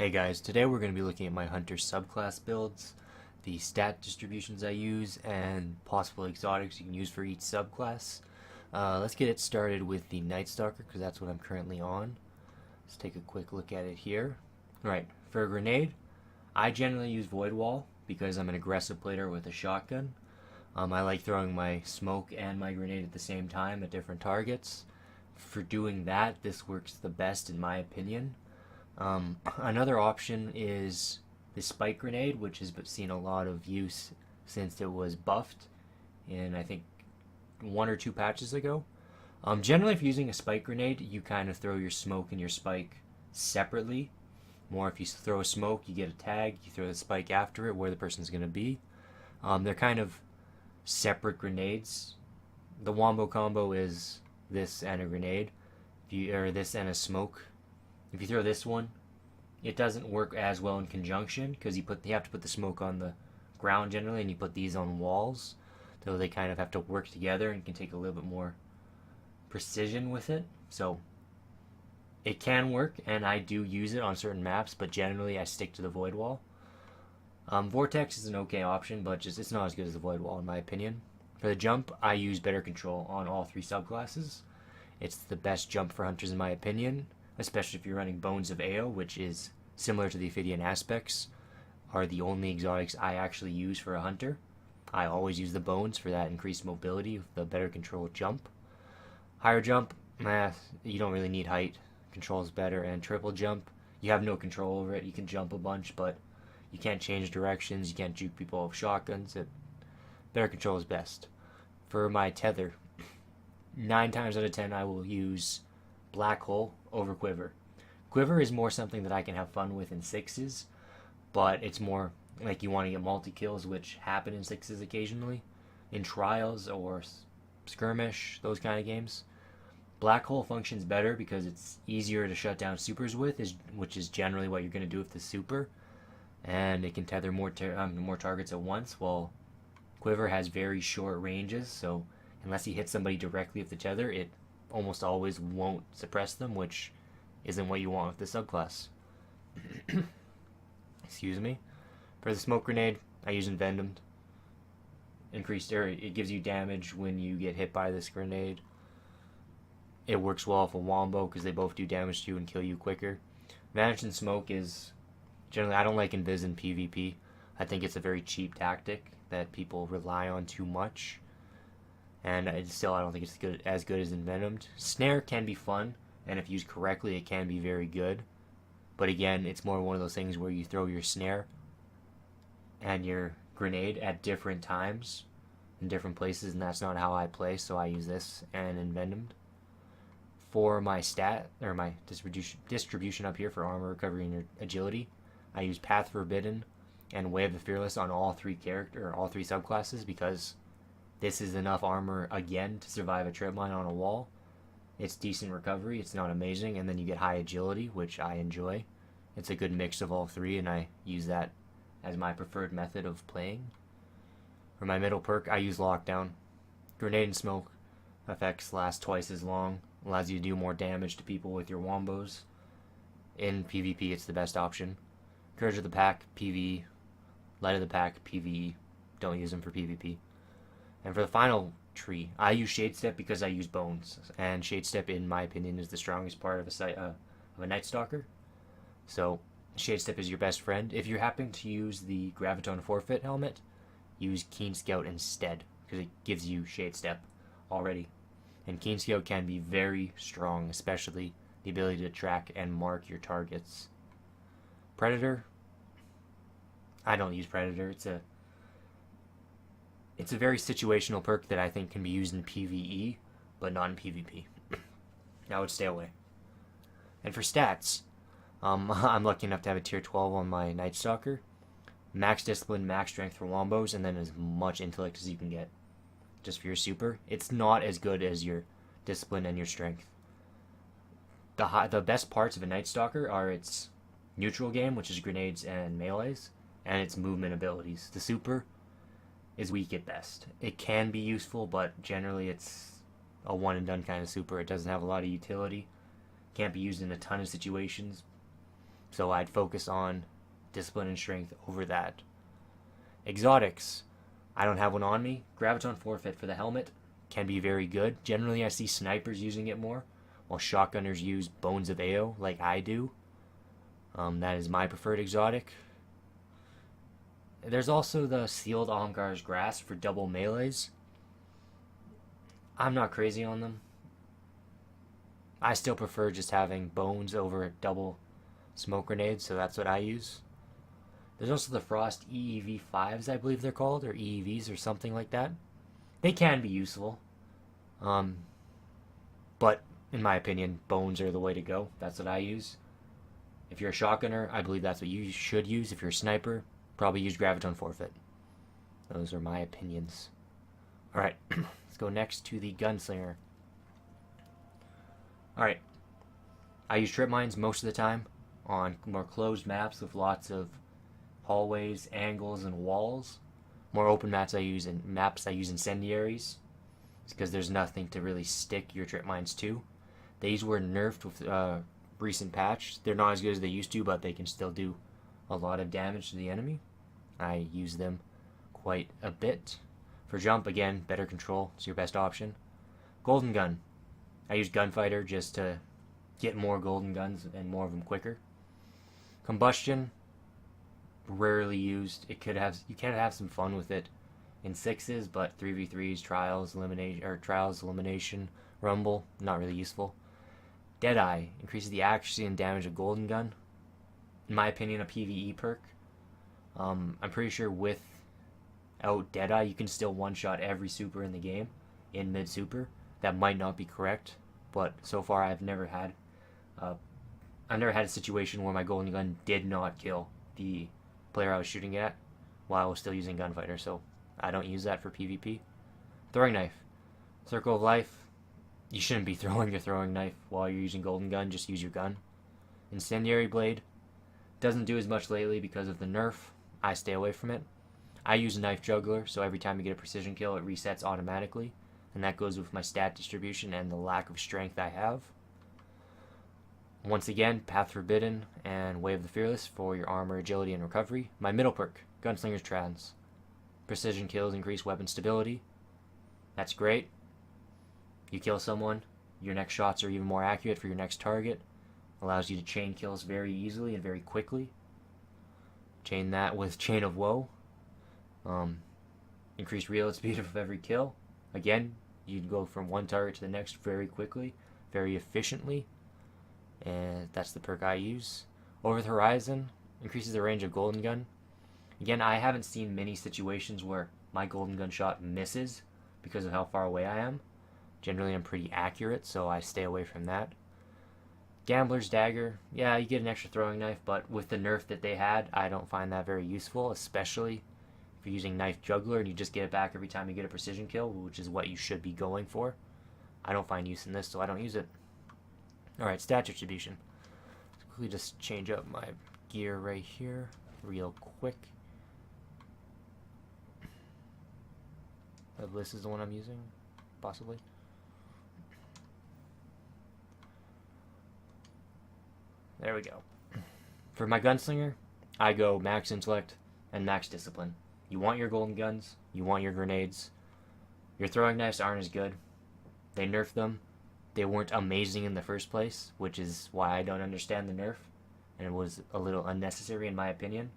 Hey guys, today we're going to be looking at my Hunter subclass builds, the stat distributions I use, and possible exotics you can use for each subclass. Let's get it started with the NIGHTSTALKER because that's what I'm currently on. Let's take a quick look at it here. Alright, for a grenade, I generally use Void Wall because I'm an aggressive player with a shotgun. I like throwing my smoke and my grenade at the same time at different targets. For doing that, this works the best in my opinion. Another option is the spike grenade, which has seen a lot of use since it was buffed in, I think, 1 or 2 patches ago. Generally, if you're using a spike grenade, you kind of throw your smoke and your spike separately. More if you throw a smoke, you get a tag, you throw the spike after it where the person's going to be. They're kind of separate grenades. The wombo combo is this and a grenade, or this and a smoke. If you throw this one, it doesn't work as well in conjunction because you have to put the smoke on the ground generally, and you put these on walls, so they kind of have to work together and can take a little bit more precision with it. So it can work, and I do use it on certain maps, but generally I stick to the Void Wall. Vortex is an okay option, but it's not as good as the Void Wall in my opinion. For the jump, I use Better Control on all 3 subclasses. It's the best jump for hunters in my opinion, especially if you're running Bones of AO, which is similar to the Ophidian Aspects, are the only exotics I actually use for a hunter. I always use the Bones for that increased mobility with the Better Control jump. Higher jump, you don't really need height. Control is better. And triple jump, you have no control over it. You can jump a bunch, but you can't change directions. You can't juke people with shotguns. Better Control is best. For my tether, 9 times out of 10 I will use Black Hole over Quiver. Quiver is more something that I can have fun with in 6s, but it's more like you want to get multi-kills, which happen in 6s occasionally, in trials or skirmish, those kind of games. Black Hole functions better because it's easier to shut down supers with, which is generally what you're going to do with the super, and it can tether more targets at once, while Quiver has very short ranges, so unless you hit somebody directly with the tether, it almost always won't suppress them, which isn't what you want with the subclass. Excuse me. For the smoke grenade, I use Envenomed. It gives you damage when you get hit by this grenade. It works well with a wombo because they both do damage to you and kill you quicker. Vanish and smoke is generally, I don't like invis in PvP. I think it's a very cheap tactic that people rely on too much. And I don't think it's as good as Envenomed. Snare can be fun, and if used correctly, it can be very good. But again, it's more one of those things where you throw your snare and your grenade at different times in different places, and that's not how I play, so I use this and Envenomed. For my my distribution up here for armor, recovery, and agility, I use Path Forbidden and Way of the Fearless on all 3 subclasses because this is enough armor, again, to survive a trip mine on a wall. It's decent recovery, it's not amazing, and then you get high agility, which I enjoy. It's a good mix of all 3, and I use that as my preferred method of playing. For my middle perk, I use Lockdown. Grenade and smoke effects last twice as long, allows you to do more damage to people with your wombos. In PvP, it's the best option. Courage of the Pack, PvE. Light of the Pack, PvE. Don't use them for PvP. And for the final tree, I use Shade Step because I use Bones, and Shade Step, in my opinion, is the strongest part of a NIGHTSTALKER. So Shade Step is your best friend. If you're happen to use the Graviton Forfeit helmet, use Keen Scout instead because it gives you Shade Step already. And Keen Scout can be very strong, especially the ability to track and mark your targets. Predator, I don't use Predator. It's a very situational perk that I think can be used in PvE, but not in PvP. I would stay away. And for stats, I'm lucky enough to have a tier 12 on my NIGHTSTALKER. Max discipline, max strength for wombos, and then as much intellect as you can get just for your super. It's not as good as your discipline and your strength. The best parts of a NIGHTSTALKER are its neutral game, which is grenades and melees, and its movement abilities. The super is weak at best. It can be useful, but generally it's a one and done kind of super. It doesn't have a lot of utility. Can't be used in a ton of situations. So I'd focus on discipline and strength over that. Exotics. I don't have one on me. Graviton Forfeit for the helmet can be very good. Generally, I see snipers using it more, while shotgunners use Bones of Ao like I do. That is my preferred exotic. There's also the Sealed Almgar's Grasp for double melees. I'm not crazy on them. I still prefer just having Bones over double smoke grenades, so that's what I use. There's also the Frost EEV5s, I believe they're called, or EEVs or something like that. They can be useful. But in my opinion, Bones are the way to go. That's what I use. If you're a shotgunner, I believe that's what you should use. If you're a sniper, probably use Graviton Forfeit. Those are my opinions. Alright, let's go next to the Gunslinger. Alright, I use trip mines most of the time on more closed maps with lots of hallways, angles, and walls. More open maps I use incendiaries. It's because there's nothing to really stick your trip mines to. These were nerfed with recent patch. They're not as good as they used to, but they can still do a lot of damage to the enemy. I use them quite a bit. For jump, again, better control. It's your best option. Golden gun. I use gunfighter just to get more golden guns and more of them quicker. Combustion, rarely used. You can have some fun with it in 6s, but 3v3s, trials, elimination, rumble, not really useful. Deadeye increases the accuracy and damage of golden gun. In my opinion, a PvE perk. I'm pretty sure without Deadeye, you can still one-shot every super in the game in mid-super. That might not be correct, but so far I've never had a situation where my golden gun did not kill the player I was shooting at while I was still using gunfighter, so I don't use that for PvP. Throwing knife. Circle of life. You shouldn't be throwing your throwing knife while you're using golden gun, just use your gun. Incendiary blade. Doesn't do as much lately because of the nerf. I stay away from it. I use a knife juggler, so every time you get a precision kill, it resets automatically. And that goes with my stat distribution and the lack of strength I have. Once again, Path Forbidden and Way of the Fearless for your armor, agility, and recovery. My middle perk, Gunslinger's Trans. Precision kills increase weapon stability. That's great. You kill someone, your next shots are even more accurate for your next target. Allows you to chain kills very easily and very quickly. Chain that with Chain of Woe. Increased reload speed of every kill. Again, you'd go from one target to the next very quickly, very efficiently. And that's the perk I use. Over the Horizon increases the range of golden gun. Again, I haven't seen many situations where my golden gun shot misses because of how far away I am. Generally, I'm pretty accurate, so I stay away from that. Gambler's Dagger. Yeah, you get an extra throwing knife, but with the nerf that they had, I don't find that very useful, especially if you're using Knife Juggler and you just get it back every time you get a precision kill, which is what you should be going for. I don't find use in this, so I don't use it. Alright, stat distribution. Let's quickly just change up my gear right here real quick. This is the one I'm using, possibly. There we go. For my Gunslinger, I go max intellect and max discipline. You want your golden guns, you want your grenades. Your throwing knives aren't as good. They nerfed them. They weren't amazing in the first place, which is why I don't understand the nerf. And it was a little unnecessary in my opinion.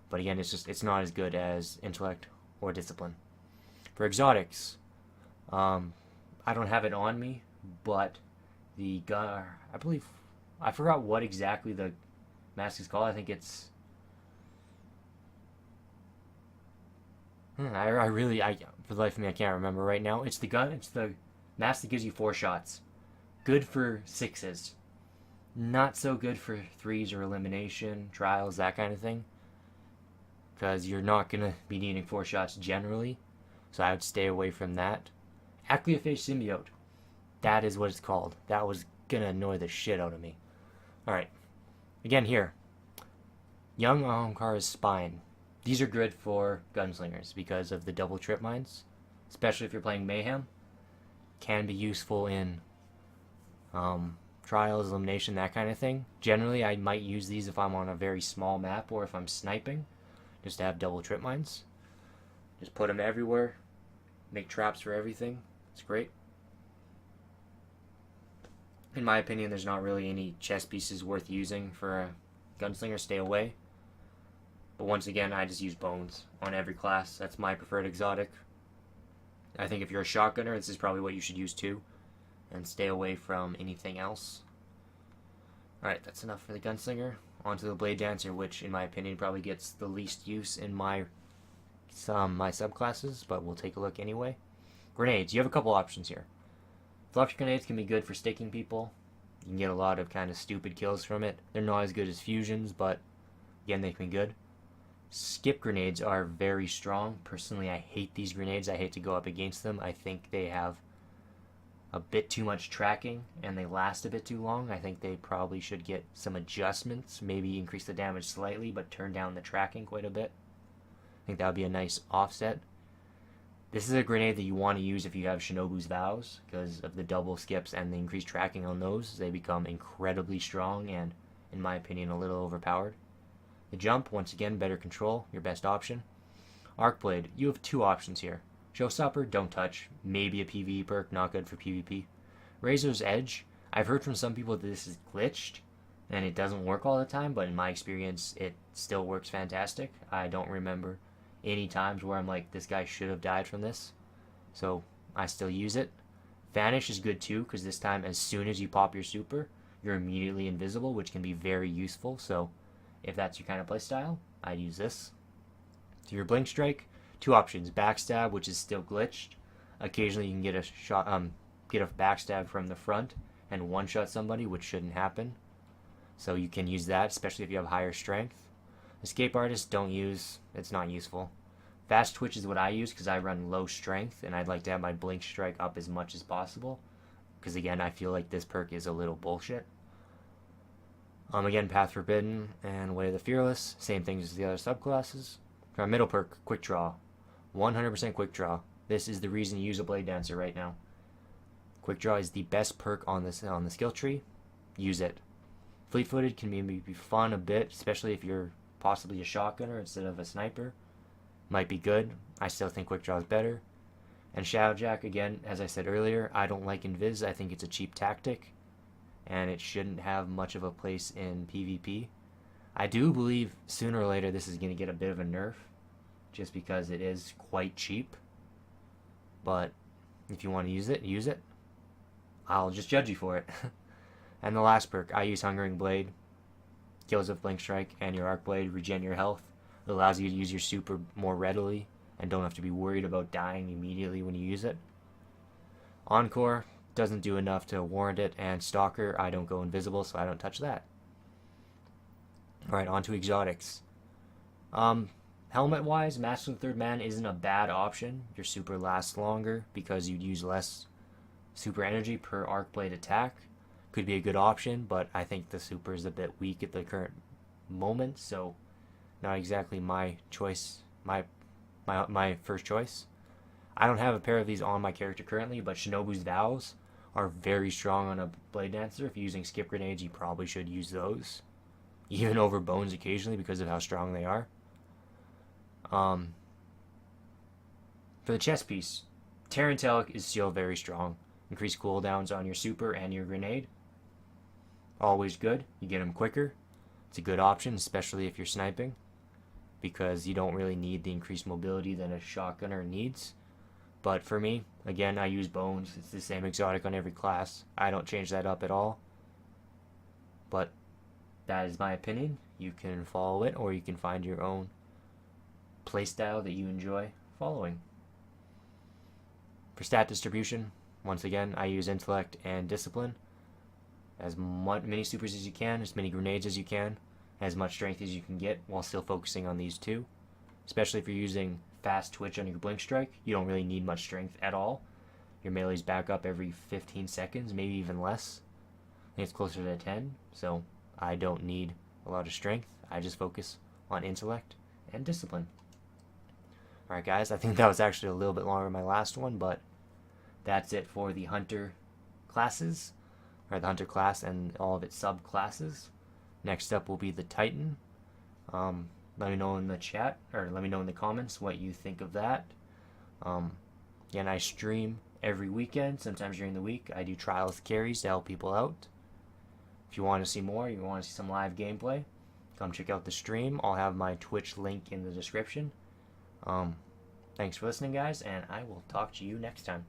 But again, it's not as good as intellect or discipline. For exotics, I don't have it on me, but the gun, I forgot what exactly the mask is called. I think it's for the life of me I can't remember right now. It's the mask that gives you 4 shots. Good for 6s. Not so good for 3s or elimination, trials, that kind of thing. Because you're not going to be needing 4 shots generally. So I would stay away from that. Acleophage Symbiote. That is what it's called. That was going to annoy the shit out of me. Alright. Again here. Young Ahamkar's Spine. These are good for gunslingers because of the double trip mines. Especially if you're playing Mayhem. Can be useful in trials, elimination, that kind of thing. Generally, I might use these if I'm on a very small map or if I'm sniping, just to have double trip mines. Just put them everywhere, make traps for everything. It's great. In my opinion, there's not really any chest pieces worth using for a gunslinger. Stay away. But once again, I just use bones on every class. That's my preferred exotic. I think if you're a shotgunner, this is probably what you should use too. And stay away from anything else. Alright, that's enough for the gunslinger. On to the blade dancer, which in my opinion probably gets the least use in my subclasses, but we'll take a look anyway. Grenades. You have a couple options here. Fluffy grenades can be good for sticking people. You can get a lot of kind of stupid kills from it. They're not as good as fusions, but again, they can be good. Skip grenades are very strong. Personally, I hate these grenades. I hate to go up against them. I think they have a bit too much tracking and they last a bit too long. I think they probably should get some adjustments. Maybe increase the damage slightly, but turn down the tracking quite a bit. I think that would be a nice offset. This is a grenade that you want to use if you have Shinobu's Vows, because of the double skips and the increased tracking on those. They become incredibly strong and, in my opinion, a little overpowered. The jump, once again, better control, your best option. Arc Blade, you have two options here. Showstopper, don't touch. Maybe a PvE perk, not good for PvP. Razor's Edge, I've heard from some people that this is glitched and it doesn't work all the time, but in my experience, it still works fantastic. I don't remember any times where I'm like, this guy should have died from this, so I still use it. Vanish is good too, because this time as soon as you pop your super, you're immediately invisible, which can be very useful. So if that's your kind of playstyle, I'd use this. To your blink strike, two options: backstab, which is still glitched. Occasionally you can get a shot, get a backstab from the front and one-shot somebody, which shouldn't happen. So you can use that, especially if you have higher strength. Escape Artist, don't use. It's not useful. Fast Twitch is what I use because I run low strength and I'd like to have my blink strike up as much as possible. Because again, I feel like this perk is a little bullshit. Again, Path Forbidden and Way of the Fearless, same things as the other subclasses. For our middle perk, Quick Draw. 100% Quick Draw. This is the reason you use a Blade Dancer right now. Quick Draw is the best perk on the skill tree. Use it. Fleet-footed can be fun a bit, especially if you're possibly a shotgunner instead of a sniper. Might be good. I still think Quick Draw is better. And Shadowjack, again, as I said earlier, I don't like Invis. I think it's a cheap tactic, and it shouldn't have much of a place in PvP. I do believe sooner or later this is going to get a bit of a nerf, just because it is quite cheap. But if you want to use it, use it. I'll just judge you for it. And the last perk, I use Hungering Blade. Kills with Blink Strike and your Arc Blade regen your health. It allows you to use your super more readily and don't have to be worried about dying immediately when you use it. Encore doesn't do enough to warrant it, and Stalker, I don't go invisible, so I don't touch that. Alright, on to exotics. Helmet-wise, Master of the Third Man isn't a bad option. Your super lasts longer because you'd use less super energy per Arc Blade attack. Could be a good option, but I think the super is a bit weak at the current moment, so not exactly my choice, my first choice. I don't have a pair of these on my character currently, but Shinobu's Vows are very strong on a Blade Dancer. If you're using skip grenades, you probably should use those, even over bones occasionally because of how strong they are. For the chest piece, Tarantelic is still very strong. Increase cooldowns on your super and your grenade. Always good. You get them quicker. It's a good option, especially if you're sniping, because you don't really need the increased mobility that a shotgunner needs. But for me, again, I use bones. It's the same exotic on every class. I don't change that up at all. But that is my opinion. You can follow it, or you can find your own playstyle that you enjoy following. For stat distribution, once again, I use Intellect and Discipline. As many supers as you can, as many grenades as you can, as much strength as you can get, while still focusing on these two. Especially if you're using Fast Twitch on your Blink Strike, you don't really need much strength at all. Your melee's back up every 15 seconds, maybe even less. I think it's closer to 10, so I don't need a lot of strength. I just focus on Intellect and Discipline. Alright guys, I think that was actually a little bit longer than my last one, but that's it for the Hunter classes. or the hunter class and all of its subclasses. Next up will be the Titan. Let me know in the chat, or let me know in the comments what you think of that. Again, I stream every weekend, sometimes during the week. I do trials carries to help people out. If you want to see more, you want to see some live gameplay, come check out the stream. I'll have my Twitch link in the description. Thanks for listening, guys, and I will talk to you next time.